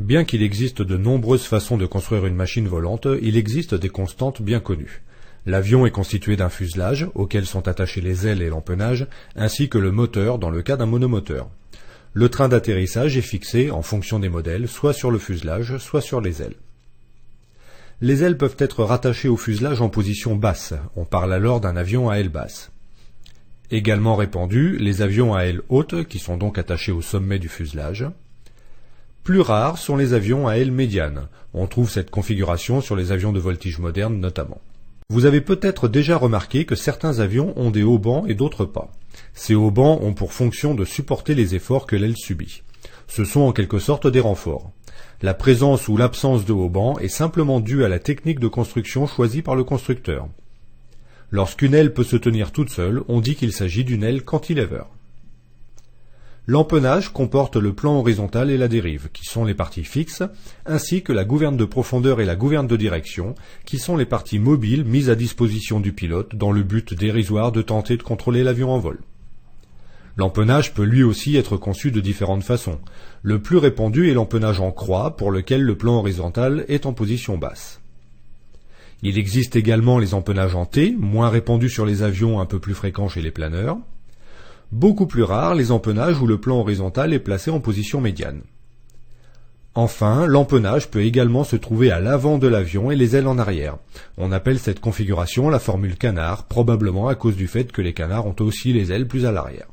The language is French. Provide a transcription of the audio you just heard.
Bien qu'il existe de nombreuses façons de construire une machine volante, il existe des constantes bien connues. L'avion est constitué d'un fuselage, auquel sont attachées les ailes et l'empennage, ainsi que le moteur dans le cas d'un monomoteur. Le train d'atterrissage est fixé, en fonction des modèles, soit sur le fuselage, soit sur les ailes. Les ailes peuvent être rattachées au fuselage en position basse, on parle alors d'un avion à aile basse. Également répandus, les avions à aile haute, qui sont donc attachés au sommet du fuselage. Plus rares sont les avions à aile médiane, on trouve cette configuration sur les avions de voltige moderne notamment. Vous avez peut-être déjà remarqué que certains avions ont des haubans et d'autres pas. Ces haubans ont pour fonction de supporter les efforts que l'aile subit. Ce sont en quelque sorte des renforts. La présence ou l'absence de haubans est simplement due à la technique de construction choisie par le constructeur. Lorsqu'une aile peut se tenir toute seule, on dit qu'il s'agit d'une aile cantilever. L'empennage comporte le plan horizontal et la dérive, qui sont les parties fixes, ainsi que la gouverne de profondeur et la gouverne de direction, qui sont les parties mobiles mises à disposition du pilote dans le but dérisoire de tenter de contrôler l'avion en vol. L'empennage peut lui aussi être conçu de différentes façons. Le plus répandu est l'empennage en croix, pour lequel le plan horizontal est en position basse. Il existe également les empennages en T, moins répandus sur les avions, un peu plus fréquents chez les planeurs. Beaucoup plus rares les empennages où le plan horizontal est placé en position médiane. Enfin, l'empennage peut également se trouver à l'avant de l'avion et les ailes en arrière. On appelle cette configuration la formule canard, probablement à cause du fait que les canards ont aussi les ailes plus à l'arrière.